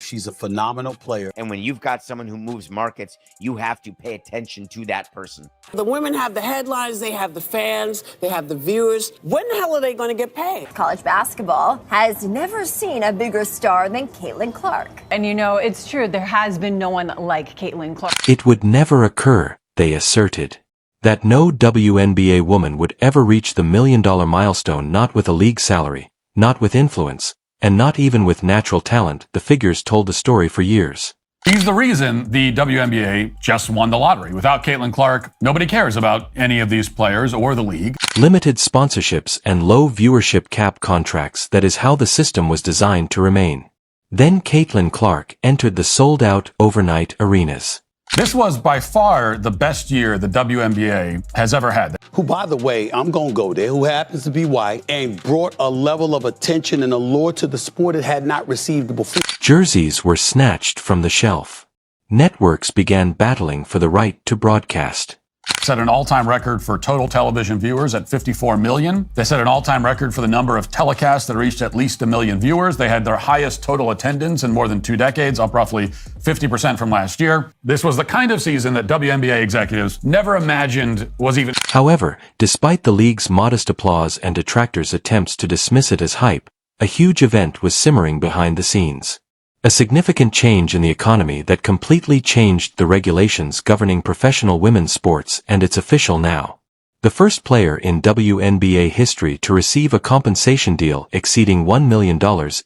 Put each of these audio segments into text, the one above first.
She's a phenomenal player. And when you've got someone who moves markets, you have to pay attention to that person. The women have the headlines, they have the fans, they have the viewers. When the hell are they going to get paid? College basketball has never seen a bigger star than Caitlin Clark. And you know, it's true, there has been no one like Caitlin Clark. It would never occur, they asserted, that no WNBA woman would ever reach the $1 million milestone, not with a league salary, not with influence, and not even with natural talent. The figures told the story for years. He's the reason the WNBA just won the lottery. Without Caitlin Clark, nobody cares about any of these players or the league. Limited sponsorships and low viewership cap contracts, that is how the system was designed to remain. Then Caitlin Clark entered the sold-out overnight arenas. This was by far the best year the WNBA has ever had. Who, by the way, I'm going to go there, who happens to be white and brought a level of attention and allure to the sport it had not received before. Jerseys were snatched from the shelf. Networks began battling for the right to broadcast. Set an all-time record for total television viewers at 54 million. They set an all-time record for the number of telecasts that reached at least 1 million viewers. They had their highest total attendance in more than 2 decades, up roughly 50% from last year. This was the kind of season that WNBA executives never imagined was even. However, despite the league's modest applause and detractors' attempts to dismiss it as hype, a huge event was simmering behind the scenes. A significant change in the economy that completely changed the regulations governing professional women's sports, and it's official now. The first player in WNBA history to receive a compensation deal exceeding $1 million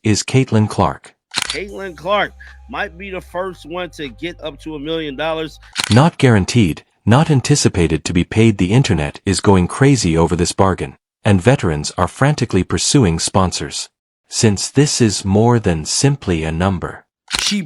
is Caitlin Clark. Caitlin Clark might be the first one to get up to $1 million. Not guaranteed, not anticipated to be paid. The internet is going crazy over this bargain, and veterans are frantically pursuing sponsors. Since this is more than simply a number. She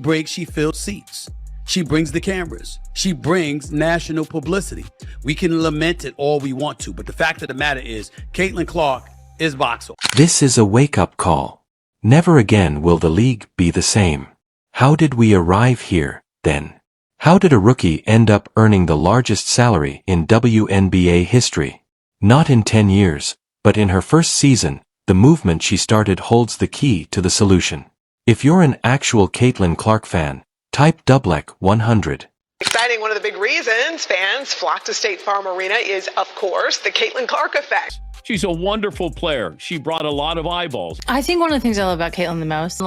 fills seats. She brings the cameras. She brings national publicity. We can lament it all we want to, but the fact of the matter is, Caitlin Clark is box office. This is a wake-up call. Never again will the league be the same. How did we arrive here, then? How did a rookie end up earning the largest salary in WNBA history? Not in 10 years, but in her first season. The movement she started holds the key to the solution. If you're an actual Caitlin Clark fan, type #100. Exciting. One of the big reasons fans flock to State Farm Arena is, of course, the Caitlin Clark effect. She's a wonderful player. She brought a lot of eyeballs. I think one of the things I love about Caitlin the most,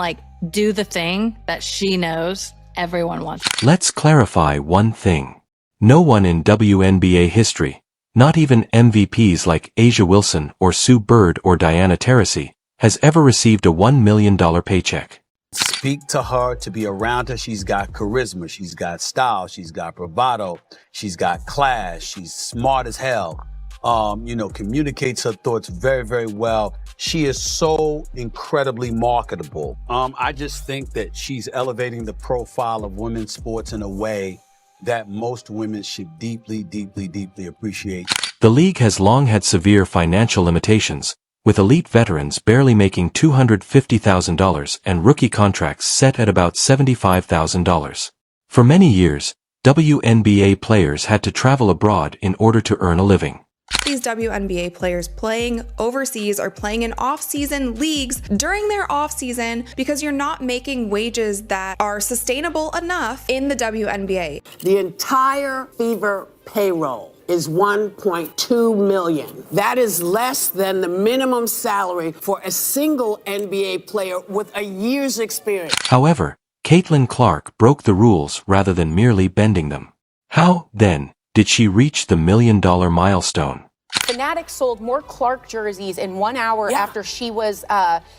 do the thing that she knows everyone wants. Let's clarify one thing. No one in WNBA history, not even MVPs like Asia Wilson or Sue Bird or Diana Taurasi, has ever received a $1 million paycheck. Speak to her, to be around her. She's got charisma. She's got style. She's got bravado. She's got class. She's smart as hell. Communicates her thoughts very, very well. She is so incredibly marketable. I just think that she's elevating the profile of women's sports in a way that most women should deeply, deeply, deeply appreciate. The league has long had severe financial limitations, with elite veterans barely making $250,000 and rookie contracts set at about $75,000. For many years, WNBA players had to travel abroad in order to earn a living. These WNBA players playing overseas or playing in off-season leagues during their off-season because you're not making wages that are sustainable enough in the WNBA. The entire Fever payroll is $1.2 million. That is less than the minimum salary for a single NBA player with a year's experience. However, Caitlin Clark broke the rules rather than merely bending them. How, then, did she reach the $1 million milestone? Fanatics sold more Clark jerseys in 1 hour after she was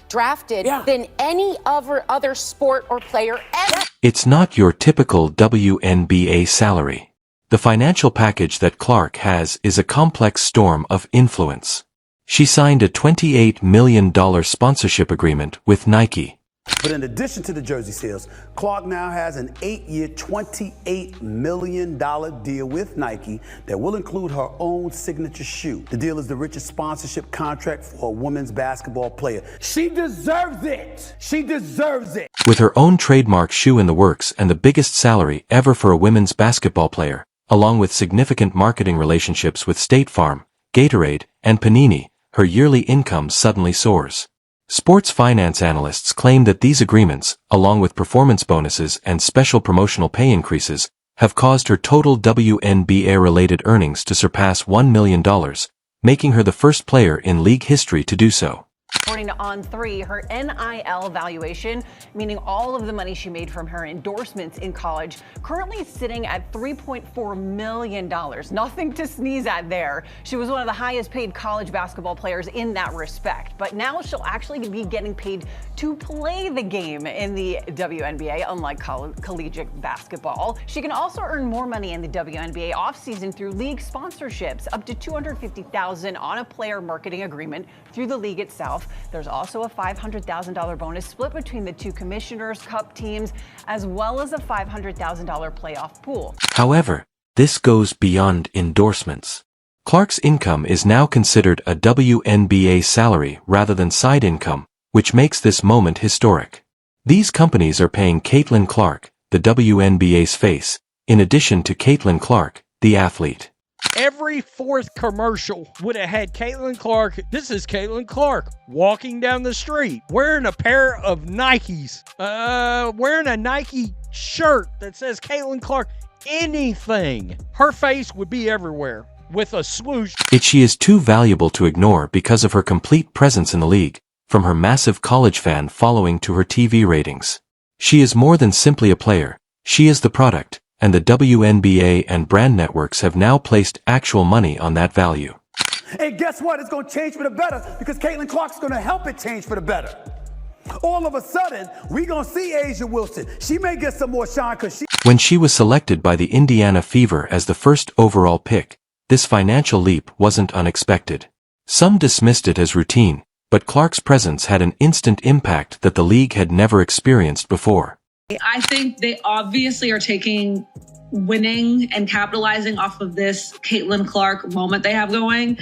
drafted than any other sport or player ever. It's not your typical WNBA salary. The financial package that Clark has is a complex storm of influence. She signed a $28 million sponsorship agreement with Nike. But in addition to the jersey sales, Clark now has an 8-year, $28 million deal with Nike that will include her own signature shoe. The deal is the richest sponsorship contract for a women's basketball player. She deserves it. She deserves it. With her own trademark shoe in the works and the biggest salary ever for a women's basketball player, along with significant marketing relationships with State Farm, Gatorade, and Panini, her yearly income suddenly soars. Sports finance analysts claim that these agreements, along with performance bonuses and special promotional pay increases, have caused her total WNBA-related earnings to surpass $1 million, making her the first player in league history to do so. According to On3, her NIL valuation, meaning all of the money she made from her endorsements in college, currently sitting at $3.4 million. Nothing to sneeze at there. She was one of the highest paid college basketball players in that respect. But now she'll actually be getting paid to play the game in the WNBA, unlike collegiate basketball. She can also earn more money in the WNBA offseason through league sponsorships, up to $250,000 on a player marketing agreement through the league itself. There's also a $500,000 bonus split between the two Commissioners' Cup teams, as well as a $500,000 playoff pool. However, this goes beyond endorsements. Clark's income is now considered a WNBA salary rather than side income, which makes this moment historic. These companies are paying Caitlin Clark, the WNBA's face, in addition to Caitlin Clark, the athlete. Every fourth commercial would have had Caitlin Clark. This is Caitlin Clark walking down the street wearing a pair of Nikes, wearing a Nike shirt that says Caitlin Clark. Anything. Her face would be everywhere with a swoosh. She is too valuable to ignore because of her complete presence in the league, from her massive college fan following to her TV ratings. She is more than simply a player. She is the product. And the WNBA and brand networks have now placed actual money on that value. And guess what? It's going to change for the better because Caitlin Clark's going to help it change for the better. All of a sudden, we're going to see Asia Wilson. She may get some more shine because she... When she was selected by the Indiana Fever as the first overall pick, this financial leap wasn't unexpected. Some dismissed it as routine, but Clark's presence had an instant impact that the league had never experienced before. I think they obviously are taking winning and capitalizing off of this Caitlin Clark moment they have going.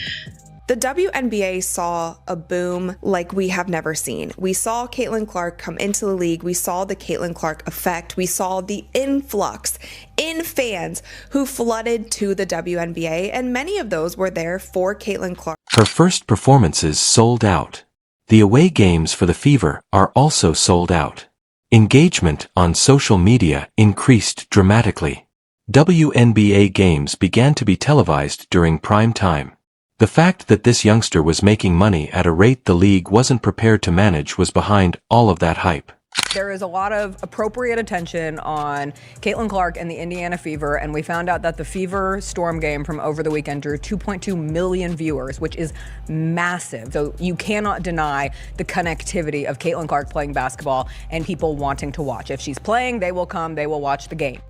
The WNBA saw a boom like we have never seen. We saw Caitlin Clark come into the league. We saw the Caitlin Clark effect. We saw the influx in fans who flooded to the WNBA, and many of those were there for Caitlin Clark. Her first performances sold out. The away games for the Fever are also sold out. Engagement on social media increased dramatically. WNBA games began to be televised during prime time. The fact that this youngster was making money at a rate the league wasn't prepared to manage was behind all of that hype. There is a lot of appropriate attention on Caitlin Clark and the Indiana Fever, and we found out that the Fever Storm game from over the weekend drew 2.2 million viewers, which is massive. So you cannot deny the connectivity of Caitlin Clark playing basketball and people wanting to watch. If she's playing, they will come, they will watch the game.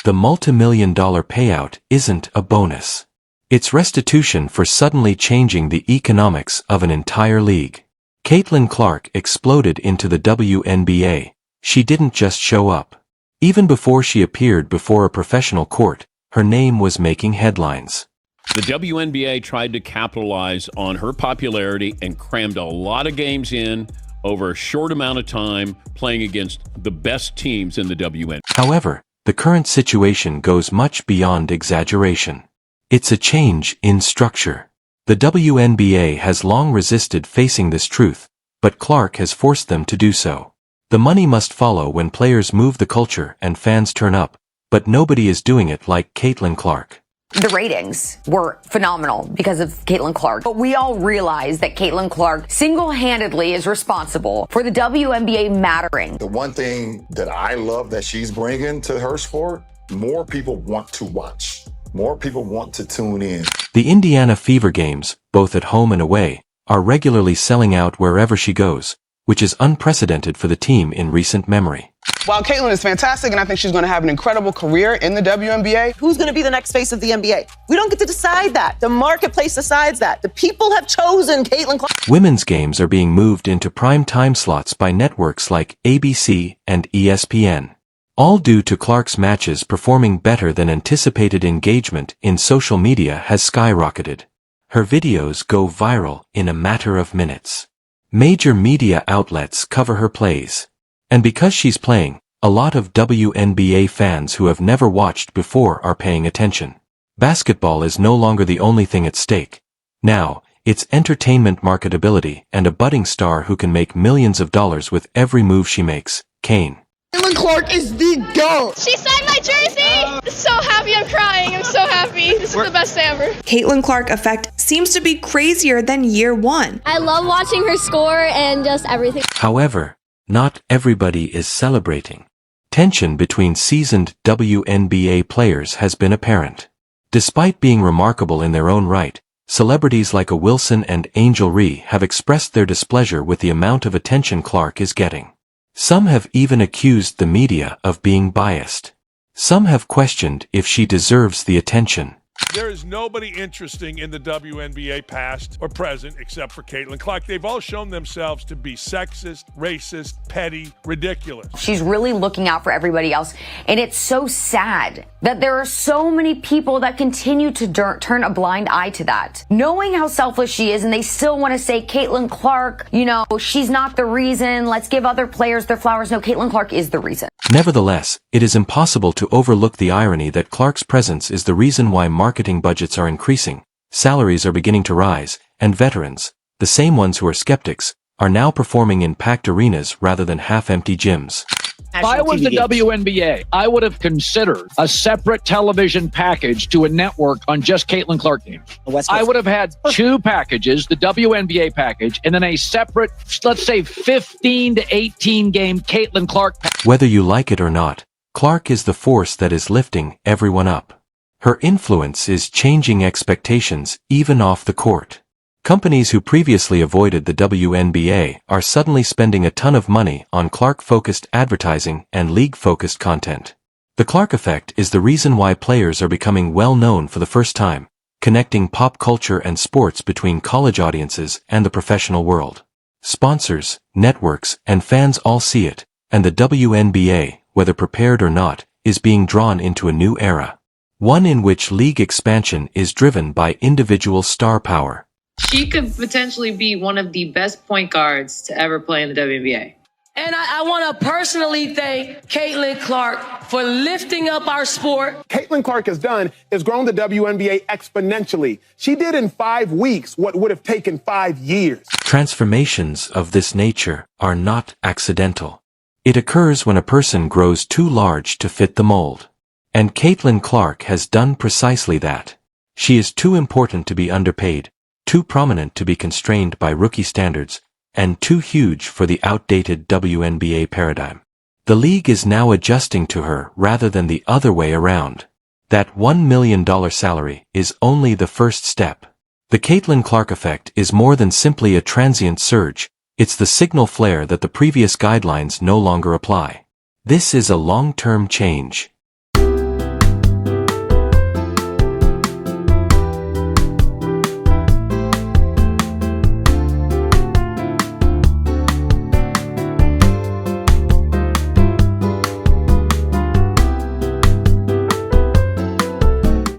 The multi-million-dollar payout isn't a bonus. It's restitution for suddenly changing the economics of an entire league. Caitlin Clark exploded into the WNBA. She didn't just show up. Even before she appeared before a professional court, her name was making headlines. The WNBA tried to capitalize on her popularity and crammed a lot of games in over a short amount of time, playing against the best teams in the WNBA. However, the current situation goes much beyond exaggeration. It's a change in structure. The WNBA has long resisted facing this truth, but Clark has forced them to do so. The money must follow when players move the culture and fans turn up, but nobody is doing it like Caitlin Clark. The ratings were phenomenal because of Caitlin Clark. But we all realize that Caitlin Clark single-handedly is responsible for the WNBA mattering. The one thing that I love that she's bringing to her sport, more people want to watch. More people want to tune in. The Indiana Fever games, both at home and away, are regularly selling out wherever she goes, which is unprecedented for the team in recent memory. While Caitlin is fantastic, and I think she's going to have an incredible career in the WNBA, who's going to be the next face of the NBA? We don't get to decide that. The marketplace decides that. The people have chosen Caitlin Clark. Women's games are being moved into prime time slots by networks like ABC and ESPN. All due to Clark's matches performing better than anticipated. Engagement in social media has skyrocketed. Her videos go viral in a matter of minutes. Major media outlets cover her plays. And because she's playing, a lot of WNBA fans who have never watched before are paying attention. Basketball is no longer the only thing at stake. Now, It's entertainment marketability and a budding star who can make millions of dollars with every move she makes. Kane. Caitlin Clark is the GOAT. She signed my jersey. So happy, I'm crying. I'm so happy. This is the best day ever. Caitlin Clark effect seems to be crazier than year one. I love watching her score and just everything. However, not everybody is celebrating. Tension between seasoned WNBA players has been apparent. Despite being remarkable in their own right, celebrities like Wilson and Angel Ree have expressed their displeasure with the amount of attention Clark is getting. Some have even accused the media of being biased. Some have questioned if she deserves the attention. There is nobody interesting in the WNBA past or present except for Caitlin Clark. They've all shown themselves to be sexist, racist, petty, ridiculous. She's really looking out for everybody else. And it's so sad that there are so many people that continue to turn a blind eye to that. Knowing how selfless she is, and they still want to say, Caitlin Clark, you know, she's not the reason. Let's give other players their flowers. No, Caitlin Clark is the reason. Nevertheless, it is impossible to overlook the irony that Clark's presence is the reason why marketing budgets are increasing, salaries are beginning to rise, and veterans, the same ones who are skeptics, are now performing in packed arenas rather than half-empty gyms. If I was the WNBA, I would have considered a separate television package to a network on just Caitlin Clark games. I would have had two packages, the WNBA package, and then a separate, let's say, 15 to 18 game Caitlin Clark package. Whether you like it or not, Clark is the force that is lifting everyone up. Her influence is changing expectations even off the court. Companies who previously avoided the WNBA are suddenly spending a ton of money on Clark-focused advertising and league-focused content. The Clark effect is the reason why players are becoming well known for the first time, connecting pop culture and sports between college audiences and the professional world. Sponsors, networks, and fans all see it, and the WNBA, whether prepared or not, is being drawn into a new era. One in which league expansion is driven by individual star power. She could potentially be one of the best point guards to ever play in the WNBA. And I want to personally thank Caitlin Clark for lifting up our sport. Caitlin Clark has done is grown the WNBA exponentially. She did in 5 weeks what would have taken 5 years. Transformations of this nature are not accidental. It occurs when a person grows too large to fit the mold. And Caitlin Clark has done precisely that. She is too important to be underpaid, too prominent to be constrained by rookie standards, and too huge for the outdated WNBA paradigm. The league is now adjusting to her rather than the other way around. That $1 million salary is only the first step. The Caitlin Clark effect is more than simply a transient surge, it's the signal flare that the previous guidelines no longer apply. This is a long-term change.